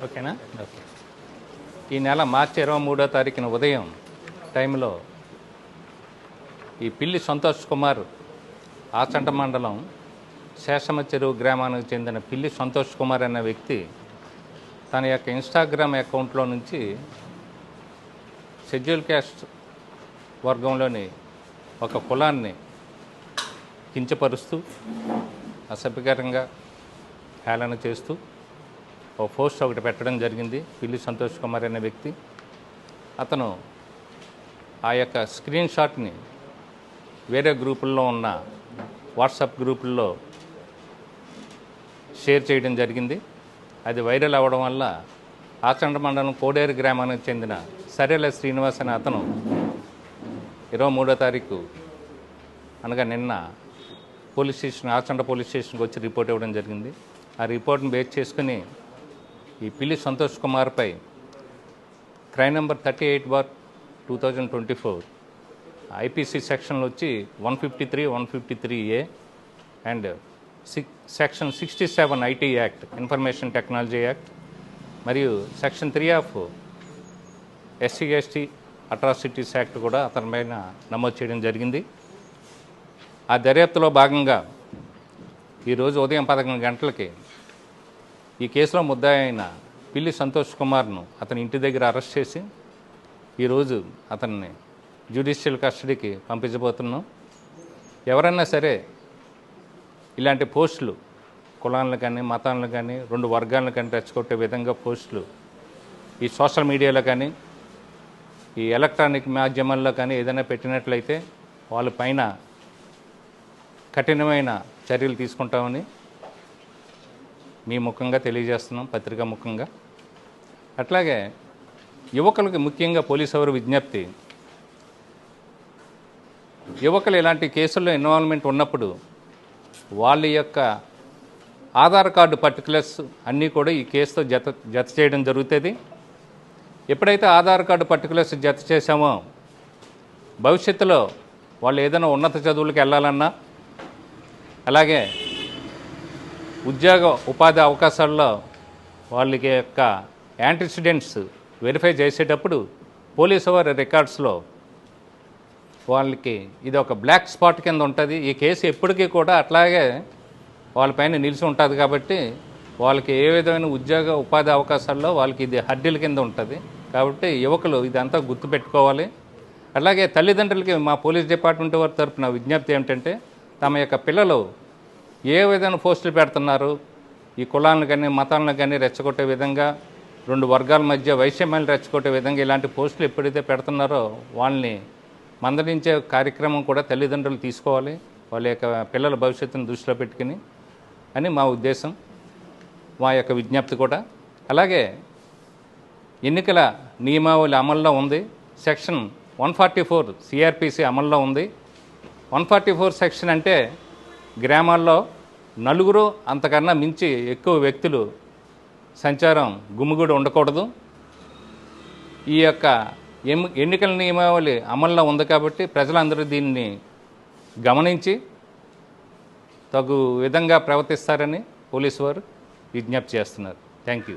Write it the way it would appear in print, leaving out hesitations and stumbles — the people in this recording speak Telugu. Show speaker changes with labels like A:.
A: ఓకేనా? ఓకే. ఈ నెల మార్చి 23వ తారీఖున ఉదయం టైంలో ఈ పిల్లి సంతోష్ కుమార్ ఆచంట మండలం శేషమ చెరువు గ్రామానికి చెందిన పిల్లి సంతోష్ కుమార్ అనే వ్యక్తి తన యొక్క ఇన్స్టాగ్రామ్ అకౌంట్లో నుంచి షెడ్యూల్ క్యాస్ట్ వర్గంలోని ఒక కులాన్ని కించపరుస్తూ అసభ్యకరంగా హేళన చేస్తూ ఓ పోస్ట్ ఒకటి పెట్టడం జరిగింది. పిల్లి సంతోష్ కుమార్ అనే వ్యక్తి అతను ఆ యొక్క స్క్రీన్ షాట్ని వేరే గ్రూపుల్లో ఉన్న వాట్సాప్ గ్రూపుల్లో షేర్ చేయడం జరిగింది. అది వైరల్ అవ్వడం వల్ల ఆచంట మండలం కోడేరు గ్రామానికి చెందిన సరేల శ్రీనివాస్ అనే అతను 23వ తారీఖు అనగా నిన్న పోలీస్ స్టేషన్ ఆచంట పోలీస్ స్టేషన్కి వచ్చి రిపోర్ట్ ఇవ్వడం జరిగింది. ఆ రిపోర్ట్ని బేస్ చేసుకుని ఈ పిల్లి సంతోష్ కుమార్పై క్రైమ్ నెంబర్ 38/2024 ఐపీసీ సెక్షన్లు వచ్చి 153, 153A and section 67 IT act, information technology act మరియు section 3 of SC/ST atrocities act కూడా అతని పైన నమోదు చేయడం జరిగింది. ఆ దర్యాప్తులో భాగంగా ఈరోజు ఉదయం 11 గంటలకి ఈ కేసులో ముద్దాయి అయిన పిల్లి సంతోష్ కుమార్ను అతని ఇంటి దగ్గర అరెస్ట్ చేసి ఈరోజు అతన్ని జ్యుడిషియల్ కస్టడీకి పంపించబోతున్నాం. ఎవరైనా సరే ఇలాంటి పోస్టులు కులాలను కానీ మతాలను కానీ రెండు వర్గాలను కానీ రెచ్చగొట్టే విధంగా పోస్టులు ఈ సోషల్ మీడియాలో కానీ ఈ ఎలక్ట్రానిక్ మాధ్యమాల్లో కానీ ఏదైనా పెట్టినట్లయితే వాళ్ళపైన కఠినమైన చర్యలు తీసుకుంటామని మీ ముఖంగా తెలియజేస్తున్నాం, పత్రికా ముఖంగా. అట్లాగే యువకులకి ముఖ్యంగా పోలీసు వారి విజ్ఞప్తి, యువకులు ఇలాంటి కేసుల్లో ఇన్వాల్వ్మెంట్ ఉన్నప్పుడు వాళ్ళ యొక్క ఆధార్ కార్డు పర్టికులర్స్ అన్నీ కూడా ఈ కేసుతో జత చేయడం జరుగుతుంది. ఎప్పుడైతే ఆధార్ కార్డు పర్టికులర్స్ జత చేశామో భవిష్యత్తులో వాళ్ళు ఏదైనా ఉన్నత చదువులకు వెళ్ళాలన్నా అలాగే ఉద్యోగ ఉపాధి అవకాశాల్లో వాళ్ళకి యొక్క యాంటిసిడెంట్స్ వెరిఫై చేసేటప్పుడు పోలీసు వారి రికార్డ్స్లో వాళ్ళకి ఇది ఒక బ్లాక్ స్పాట్ కింద ఉంటుంది. ఈ కేసు ఎప్పటికీ కూడా అట్లాగే వాళ్ళపైన నిలిచి ఉంటుంది. కాబట్టి వాళ్ళకి ఏ విధమైన ఉద్యోగ ఉపాధి అవకాశాల్లో వాళ్ళకి ఇది హడ్డీల కింద ఉంటుంది. కాబట్టి యువకులు ఇదంతా గుర్తుపెట్టుకోవాలి. అలాగే తల్లిదండ్రులకి మా పోలీస్ డిపార్ట్మెంట్ వారి తరఫున విజ్ఞప్తి ఏమిటంటే, తమ యొక్క పిల్లలు ఏ విధమైన పోస్టులు పెడుతున్నారు, ఈ కులాలను కానీ మతాలను కానీ రెచ్చగొట్టే విధంగా రెండు వర్గాల మధ్య వైషమ్యాలు రెచ్చగొట్టే విధంగా ఇలాంటి పోస్టులు ఎప్పుడైతే పెడుతున్నారో వాళ్ళని మందలించే కార్యక్రమం కూడా తల్లిదండ్రులు తీసుకోవాలి, వాళ్ళ యొక్క పిల్లల భవిష్యత్తును దృష్టిలో పెట్టుకుని అని మా ఉద్దేశం, మా యొక్క విజ్ఞప్తి కూడా. అలాగే ఎన్నికల నియమావళి అమల్లో ఉంది. సెక్షన్ 144 సిఆర్పిసి అమల్లో ఉంది. 144 సెక్షన్ అంటే గ్రామాల్లో నలుగురు అంతకన్నా మించి ఎక్కువ వ్యక్తులు సంచారం గుమిగూడి ఉండకూడదు. ఈ యొక్క ఎన్నికల నియమావళి అమల్లో ఉంది కాబట్టి ప్రజలందరూ దీన్ని గమనించి తగు విధంగా ప్రవర్తిస్తారని పోలీసు వారు విజ్ఞప్తి చేస్తున్నారు. Thank you.